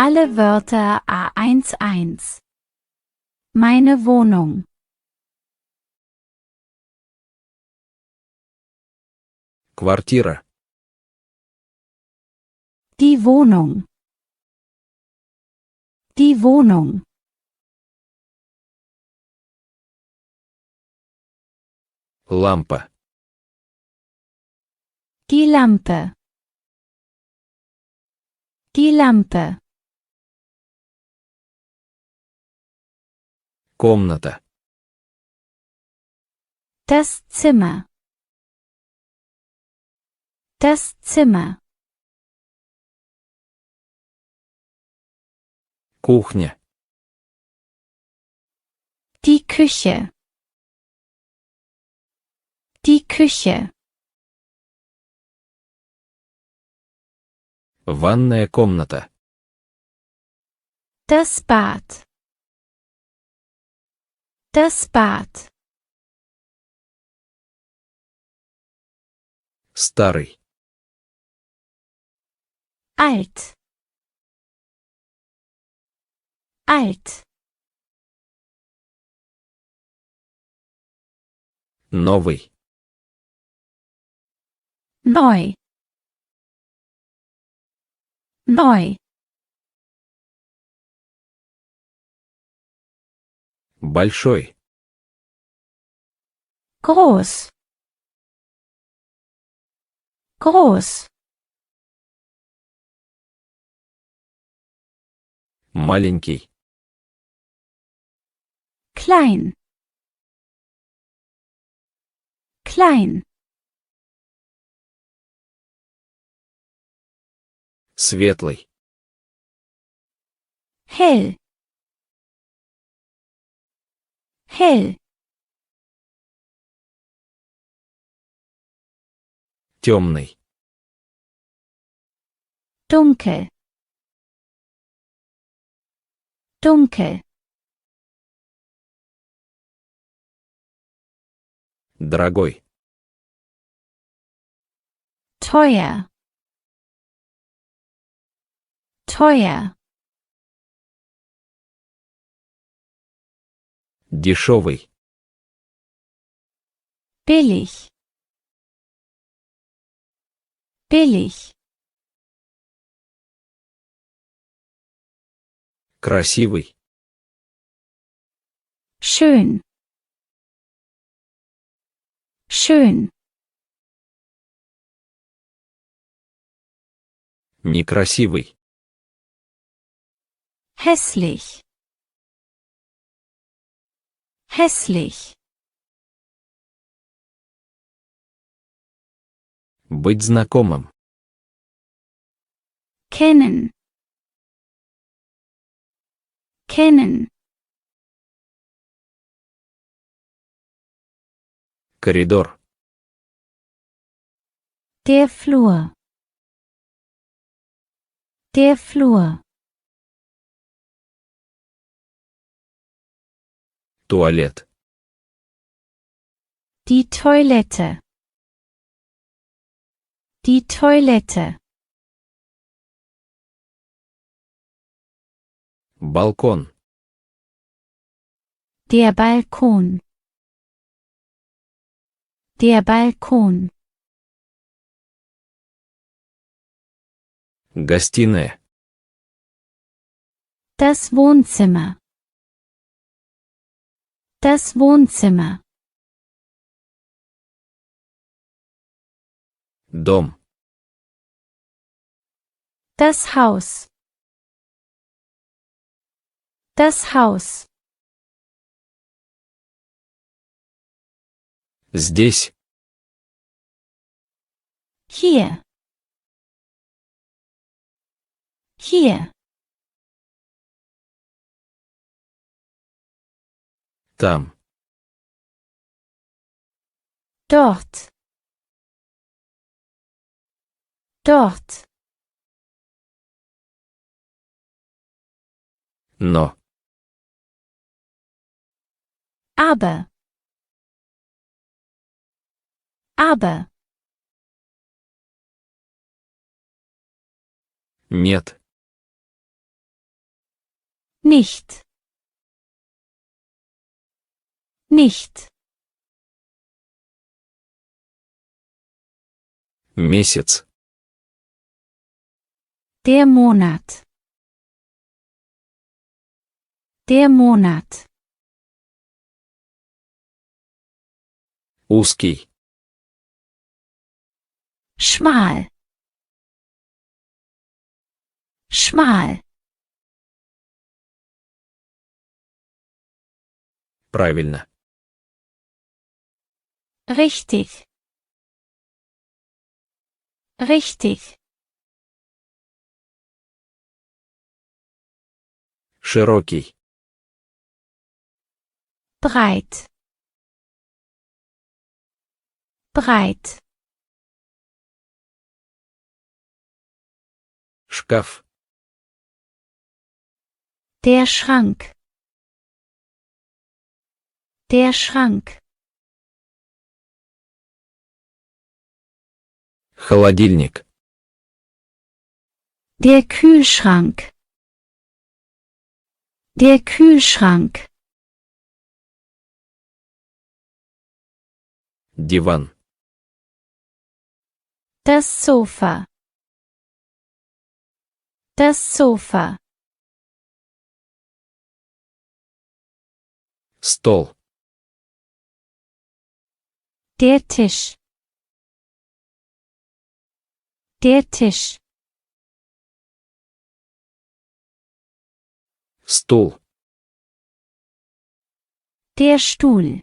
Alle Wörter A11. Meine Wohnung. Квартира. Die Wohnung. Die Wohnung. Лампа. Die Lampe. Die Lampe. Комната. Das Zimmer. Das Zimmer. Кухня. Die Küche. Die Küche. Ванная комната. Das Bad. Das Bad. Старый. Alt. Alt. Новый. Neu. Neu. Большой. Groß. Groß. Маленький. Klein. Klein. Светлый. Hell. Hell. Темный. Dunkel. Dunkel. Дорогой. Teuer. Teuer. Дешевый. Billig. Billig. Красивый. Schön. Schön. Некрасивый. Hässlich. Hässlich. Быть знакомым. Kennen. Kennen. Коридор. Der Flur. Der Flur. Туалет. Die Toilette. Die Toilette. Балкон. Der Balkon. Der Balkon. Гостиная. Das Wohnzimmer. Das Wohnzimmer. Дом. Das Haus. Das Haus. Здесь. Hier. Hier. Там. Dort. Dort. Но. Aber. Aber. Нет. Nicht. Nicht. Месяц. Der Monat. Der Monat. Узкий. Schmal. Schmal. Правильно. Richtig. Richtig. Широкий. Breit. Breit. Шкаф. Der Schrank. Der Schrank. Холодильник. Der Kühlschrank. Der Kühlschrank. Диван. Das Sofa. Das Sofa. Стол. Der Tisch. Der Tisch. Стул. Der Stuhl.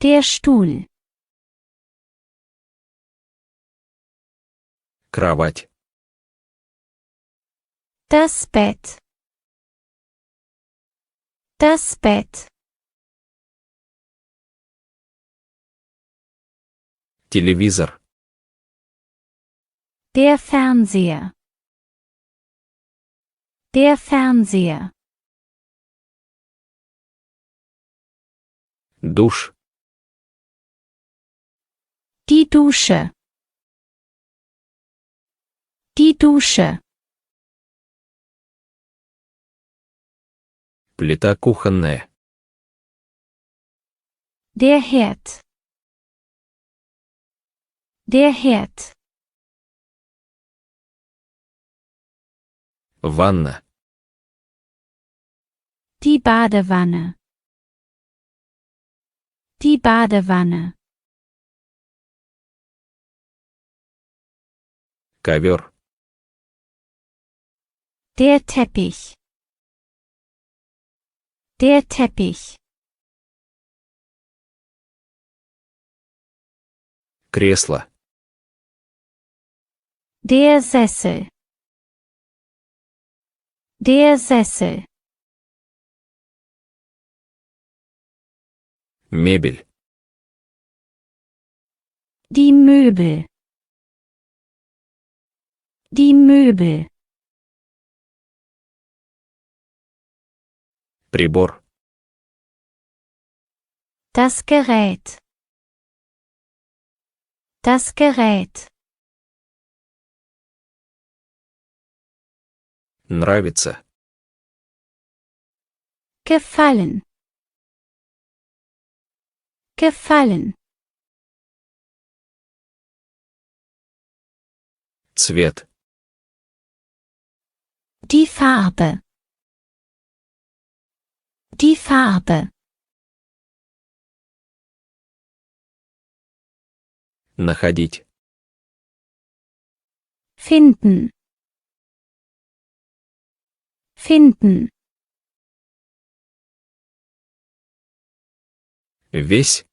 Der Stuhl. Кровать. Das Bett. Das Bett. Телевизор. Der Fernseher. Der Fernseher. Душ. Die Dusche. Die Dusche. Плита кухонная. Der Herd. Der Herd. Ванна. Die Badewanne. Die Badewanne. Ковер. Der Teppich. Der Teppich. Кресло. Der Sessel. Der Sessel. Мебель. Die Möbel. Die Möbel. Прибор. Das Gerät. Das Gerät. Нравится. Gefallen. Gefallen. Цвет. Die Farbe. Die Farbe. Находить. Finden. Finden. Весь.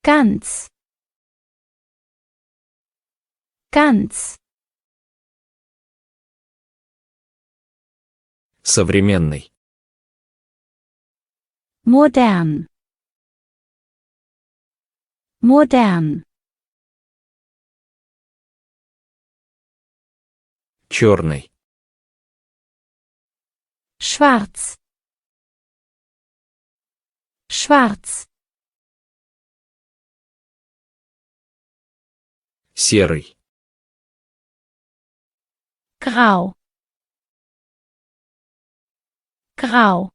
Ganz. Ganz. Современный. Modern. Modern. Черный. Schwarz. Schwarz. Серый. Grau. Grau.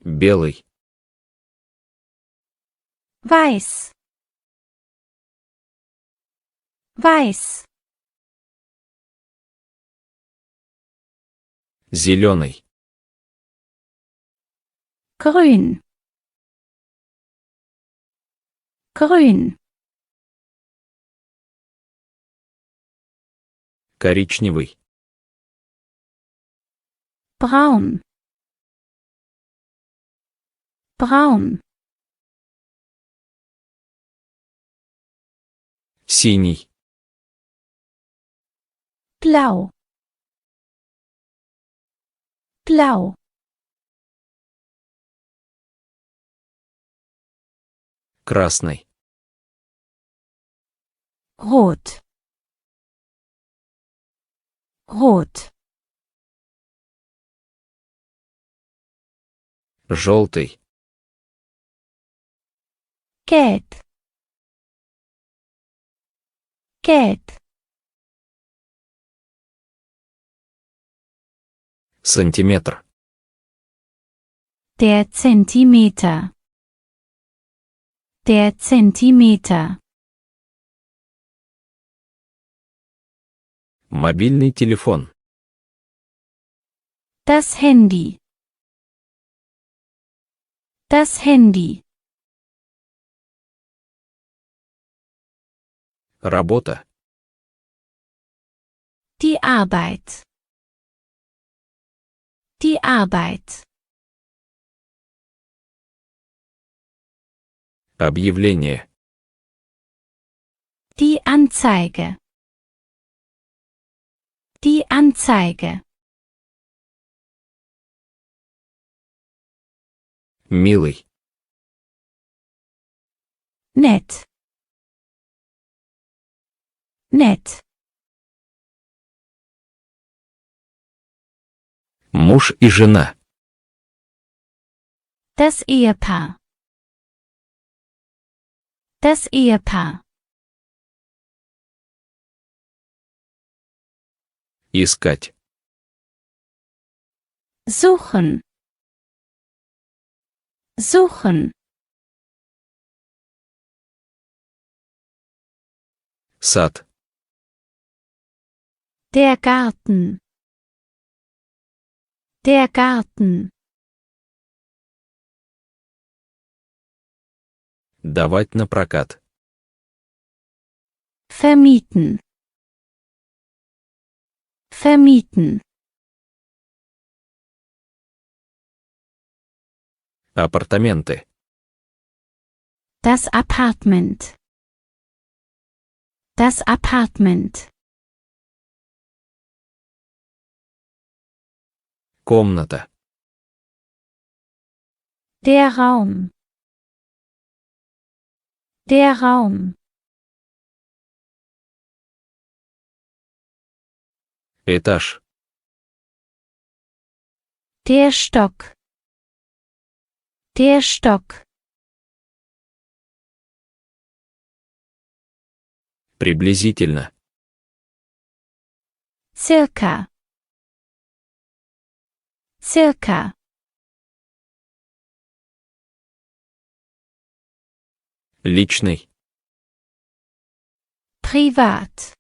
Белый. Weiß. Weiß. Зеленый. Grün. Grün. Коричневый. Braun. Braun. Синий. Blau. Blau. Красный. Rot. Rot. Желтый. Gelb. Gelb. Сантиметр. Der Zentimeter. Der Zentimeter. Мобильный телефон. Das Handy. Das Handy. Работа. Die Arbeit. Die Arbeit. Объявление. Die Anzeige. Die Anzeige. Милый. Nett. Nett. Муж и жена. Das Ehepaar. Das Ehepaar. Искать. Suchen. Suchen. Сад. Der Garten. Der Garten. Давать на прокат. Vermieten. Vermieten. Апартаменты. Das Apartment. Das Apartment. Комната. Der Raum. Der Raum. Этаж. Der Stock. Der Stock. Приблизительно. Circa. Circa. Личный. Privat.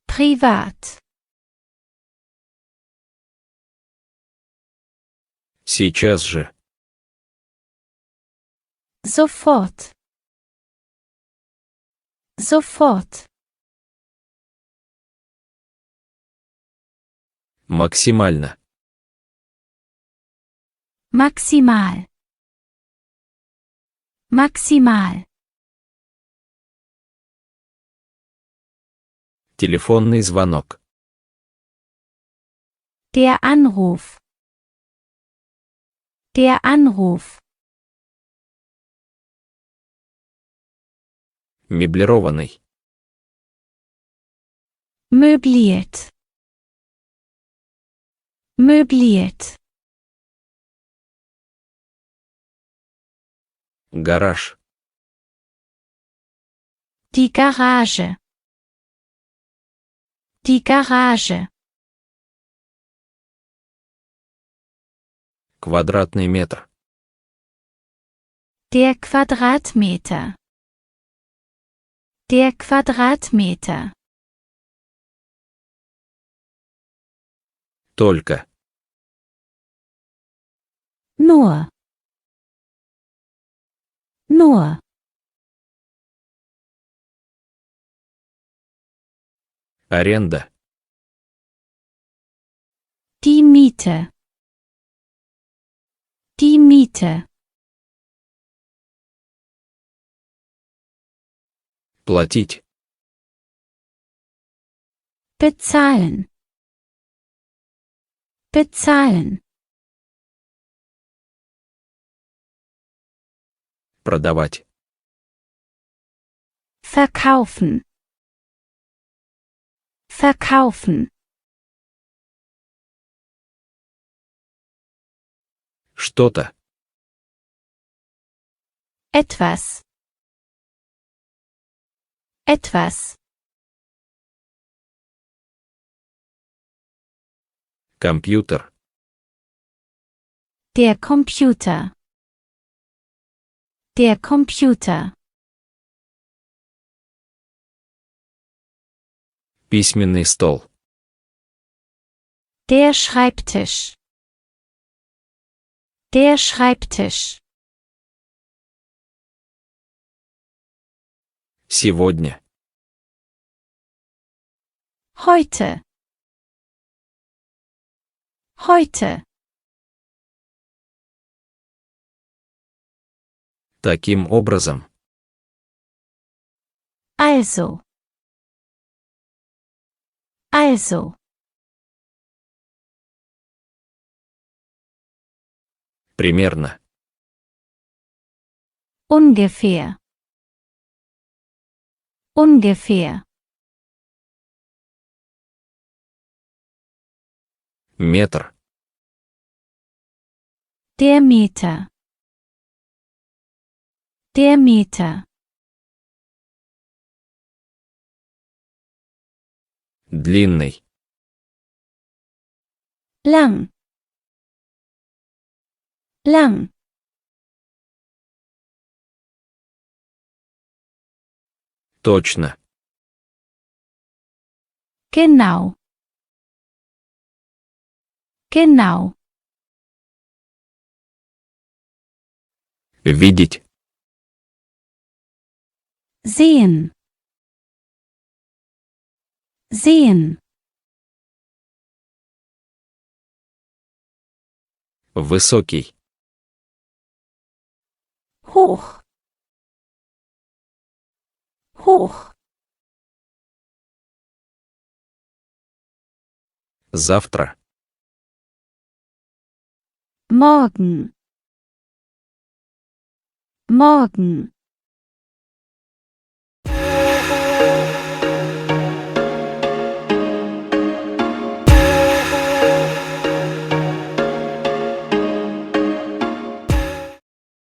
Privat. Сейчас же. Sofort. Sofort. Максимально. Maximal. Maximal. Телефонный звонок. Der Anruf. Der Anruf. Меблированный. Möbliert. Möbliert. Гараж. Die Garage. Die Garage. Квадратный метр. Der Quadratmeter. Der Quadratmeter. Только. Nur. Nur. Аренда. Die Miete. Die Miete. Платить. Bezahlen. Bezahlen. Продавать. Verkaufen. Verkaufen. Что-то. Etwas. Etwas. Компьютер. Der Computer. Der Computer. Письменный стол. Der Schreibtisch. Der Schreibtisch. Сегодня. Heute. Heute. Таким образом. Also. Also. Примерно. Ungefähr. Ungefähr. Метр. Der Meter. Der Meter. Длинный. Lang. Lang. Точно. Genau. Genau. Видеть. Sehen. Sehen. Высокий. Hoch. Hoch. Завтра. Morgen. Morgen.